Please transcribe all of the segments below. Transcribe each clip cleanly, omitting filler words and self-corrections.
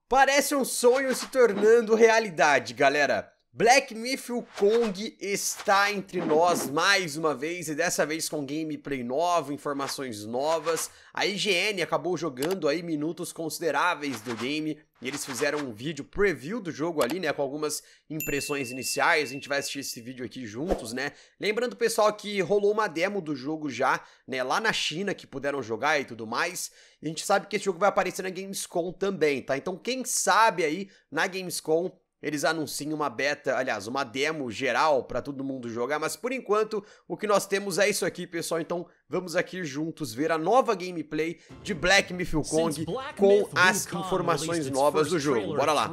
Parece um sonho se tornando realidade, galera. Black Myth Wukong está entre nós mais uma vez, e dessa vez com gameplay nova, informações novas. A IGN acabou jogando aí minutos consideráveis do game, e eles fizeram um vídeo preview do jogo ali, né, com algumas impressões iniciais. A gente vai assistir esse vídeo aqui juntos, né. Lembrando, pessoal, que rolou uma demo do jogo já, né, lá na China, que puderam jogar e tudo mais. E a gente sabe que esse jogo vai aparecer na Gamescom também, tá? Então quem sabe aí, na Gamescom, eles anunciam uma beta, aliás, uma demo geral para todo mundo jogar, mas por enquanto o que nós temos é isso aqui, pessoal. Então vamos aqui juntos ver a nova gameplay de Black Myth Wukong com as informações novas do jogo. Bora lá!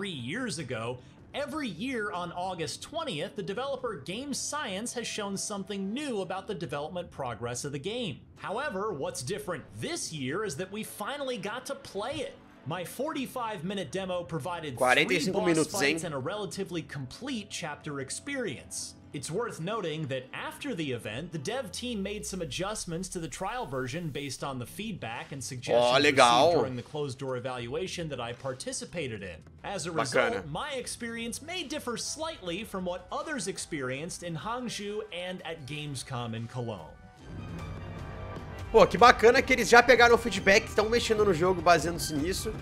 Every year on August 20th, the developer Game Science has shown something new about the development progress of the game. However, what's different this year is that we finally got to play it. My 45-minute demo provided 3 boss fights and a relatively complete chapter experience. It's worth noting that after the event, the dev team made some adjustments to the trial version based on the feedback and suggestions received during the closed-door evaluation that I participated in. As a result, my experience may differ slightly from what others experienced in Hangzhou and at Gamescom in Cologne. Pô, que bacana que eles já pegaram o feedback, estão mexendo no jogo baseando-se nisso.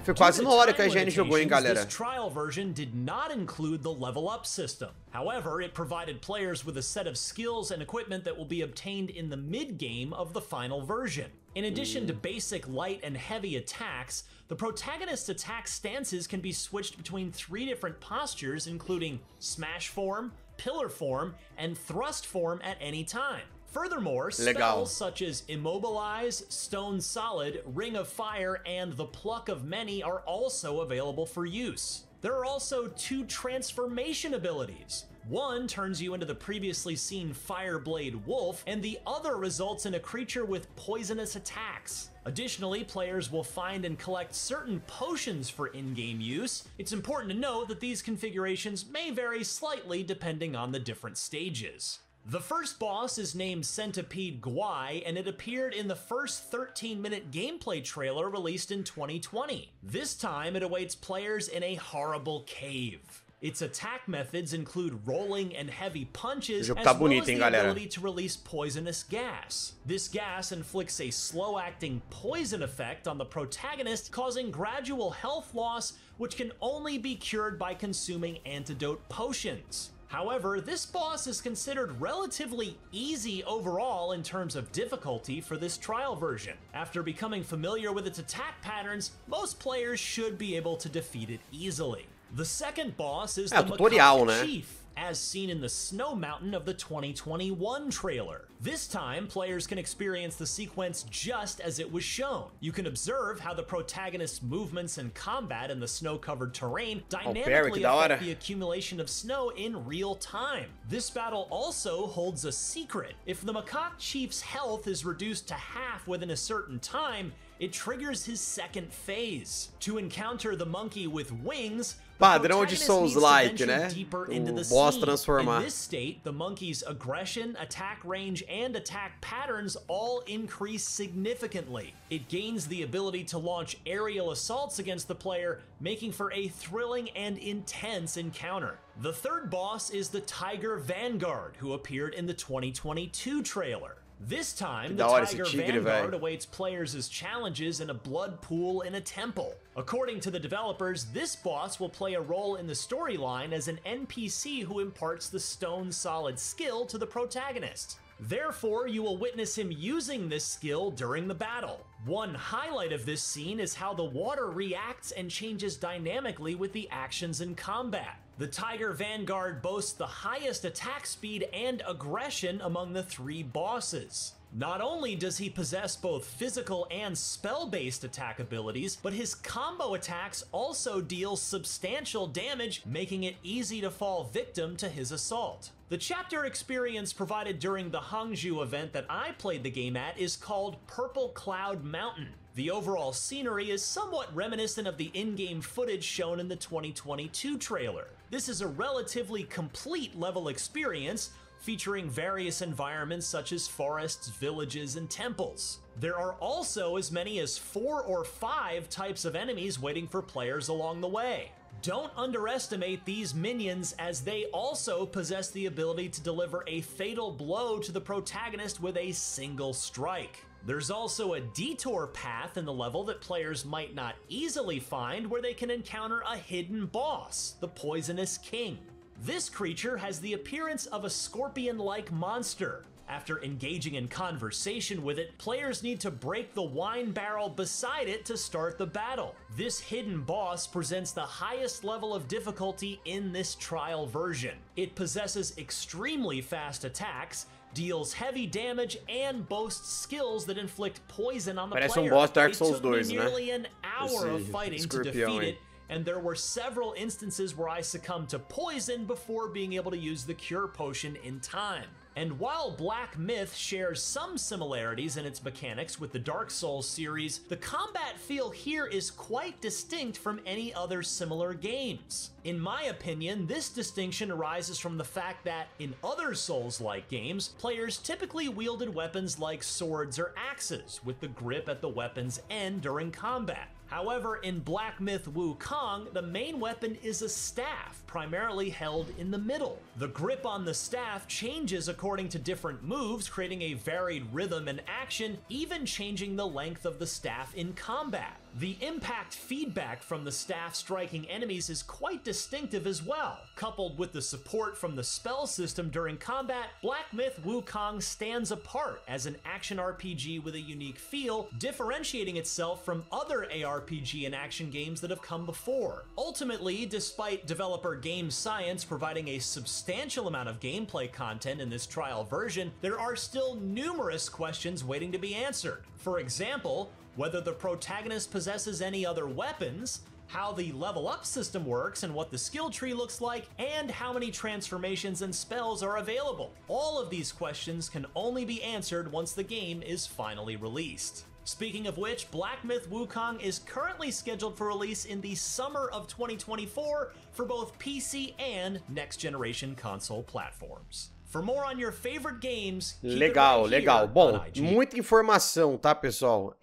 Foi quase uma hora que a IGN jogou, hein, galera. This trial version did not include the level up system. However, it provided players with a set of skills and equipment that will be obtained in the mid-game of the final version. In addition to basic light and heavy attacks, the protagonist's attack stances can be switched between 3 different postures, including smash form, pillar form, and thrust form at any time. Furthermore, spells such as Immobilize, Stone Solid, Ring of Fire, and the Pluck of Many are also available for use. There are also 2 transformation abilities. One turns you into the previously seen Fireblade Wolf, and the other results in a creature with poisonous attacks. Additionally, players will find and collect certain potions for in-game use. It's important to note that these configurations may vary slightly depending on the different stages. The first boss is named Centipede Guai, and it appeared in the first 13-minute gameplay trailer released in 2020. This time, it awaits players in a horrible cave. Its attack methods include rolling and heavy punches, as well as the ability to release poisonous gas. This gas inflicts a slow-acting poison effect on the protagonist, causing gradual health loss, which can only be cured by consuming antidote potions. However, this boss is considered relatively easy overall in terms of difficulty for this trial version. After becoming familiar with its attack patterns, most players should be able to defeat it easily. The second boss is the Macaque Chief, as seen in the Snow Mountain of the 2021 trailer. This time, players can experience the sequence just as it was shown. You can observe how the protagonist's movements and combat in the snow-covered terrain dynamically affect the accumulation of snow in real time. This battle also holds a secret. If the Macaque Chief's health is reduced to half within a certain time, it triggers his second phase. To encounter the monkey with wings, padrão de Souls-like, né? O boss transformar. In this state, the monkey's aggression, attack range, and attack patterns all increase significantly. It gains the ability to launch aerial assaults against the player, making for a thrilling and intense encounter. The third boss is the Tiger Vanguard, who appeared in the 2022 trailer. This time, the Tiger Vanguard awaits players as challenges in a blood pool in a temple. According to the developers, this boss will play a role in the storyline as an NPC who imparts the Stone Solid skill to the protagonist. Therefore, you will witness him using this skill during the battle. One highlight of this scene is how the water reacts and changes dynamically with the actions in combat. The Tiger Vanguard boasts the highest attack speed and aggression among the 3 bosses. Not only does he possess both physical and spell-based attack abilities, but his combo attacks also deal substantial damage, making it easy to fall victim to his assault. The chapter experience provided during the Hangzhou event that I played the game at is called Purple Cloud Mountain. The overall scenery is somewhat reminiscent of the in-game footage shown in the 2022 trailer. This is a relatively complete level experience, featuring various environments such as forests, villages, and temples. There are also as many as 4 or 5 types of enemies waiting for players along the way. Don't underestimate these minions, as they also possess the ability to deliver a fatal blow to the protagonist with a single strike. There's also a detour path in the level that players might not easily find, where they can encounter a hidden boss, the Poisonous King. This creature has the appearance of a scorpion-like monster. After engaging in conversation with it, players need to break the wine barrel beside it to start the battle. This hidden boss presents the highest level of difficulty in this trial version. It possesses extremely fast attacks, deals heavy damage, and boasts skills that inflict poison on the player. Parece boss Dark Souls It took 2, me nearly an hour of fighting to defeat it, and there were several instances where I succumbed to poison before being able to use the cure potion in time. And while Black Myth shares some similarities in its mechanics with the Dark Souls series, the combat feel here is quite distinct from any other similar games. In my opinion, this distinction arises from the fact that in other Souls-like games, players typically wielded weapons like swords or axes, with the grip at the weapon's end during combat. However, in Black Myth: Wukong, the main weapon is a staff, primarily held in the middle. The grip on the staff changes according to different moves, creating a varied rhythm and action, even changing the length of the staff in combat. The impact feedback from the staff striking enemies is quite distinctive as well. Coupled with the support from the spell system during combat, Black Myth: Wukong stands apart as an action RPG with a unique feel, differentiating itself from other ARPG and action games that have come before. Ultimately, despite developer Game Science providing a substantial amount of gameplay content in this trial version, there are still numerous questions waiting to be answered. For example, whether the protagonist possesses any other weapons, how the level up system works and what the skill tree looks like, and how many transformations and spells are available. All of these questions can only be answered once the game is finally released. Speaking of which, Black Myth: Wukong is currently scheduled for release in the summer of 2024 for both PC and next-generation console platforms. For more on your favorite games, legal, legal. Bom, muita informação, tá, pessoal?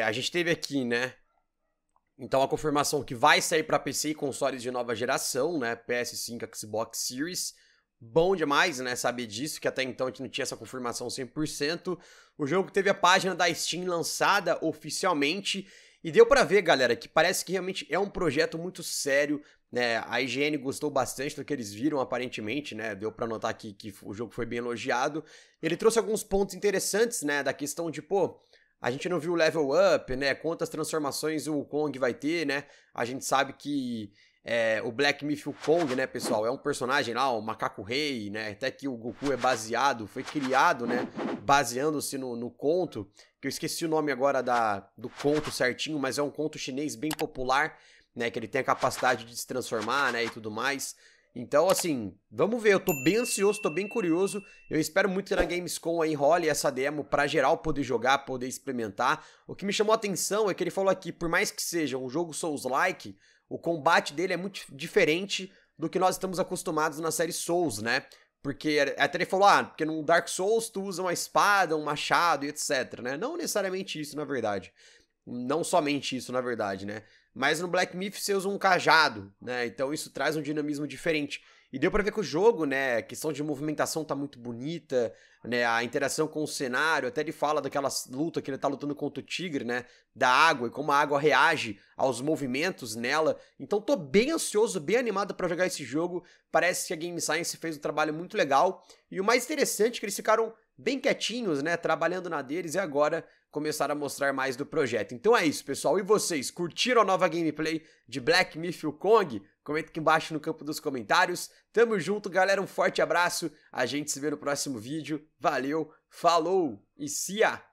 A gente teve aqui, né? Então a confirmação que vai sair para PC e consoles de nova geração, né? PS5, Xbox Series. Bom demais, né? Saber disso, que até então a gente não tinha essa confirmação 100%. O jogo teve a página da Steam lançada oficialmente. E deu pra ver, galera, que parece que realmente é um projeto muito sério, né? A IGN gostou bastante do que eles viram, aparentemente, né? Deu pra notar que o jogo foi bem elogiado. Ele trouxe alguns pontos interessantes, né? Da questão de, pô, a gente não viu o level up, né? Quantas transformações o Kong vai ter, né? A gente sabe que o Black Myth Wukong, né, pessoal, é um personagem lá, o Macaco Rei, né? Até que o Goku é baseado, foi criado, né? Baseando-se no conto, que eu esqueci o nome agora do conto certinho, mas é um conto chinês bem popular, né? Que ele tem a capacidade de se transformar, né? E tudo mais. Então, assim, vamos ver, eu tô bem ansioso, tô bem curioso, eu espero muito que na Gamescom aí role essa demo pra geral poder jogar, poder experimentar. O que me chamou a atenção é que ele falou aqui, por mais que seja um jogo Souls-like, o combate dele é muito diferente do que nós estamos acostumados na série Souls, né? Porque até ele falou, porque no Dark Souls tu usa uma espada, um machado e etc, né? Não necessariamente isso, na verdade. Não somente isso, na verdade, né? Mas no Black Myth você usa um cajado, né? Então isso traz um dinamismo diferente. E deu pra ver que o jogo, né, a questão de movimentação tá muito bonita, né, a interação com o cenário, até ele fala daquela luta que ele tá lutando contra o tigre, né, da água e como a água reage aos movimentos nela. Então tô bem ansioso, bem animado pra jogar esse jogo. Parece que a Game Science fez um trabalho muito legal. E o mais interessante é que eles ficaram bem quietinhos, né, trabalhando na deles e agora começaram a mostrar mais do projeto. Então é isso, pessoal. E vocês, curtiram a nova gameplay de Black Myth Wukong? Comenta aqui embaixo no campo dos comentários. Tamo junto, galera. Um forte abraço. A gente se vê no próximo vídeo. Valeu, falou e see ya!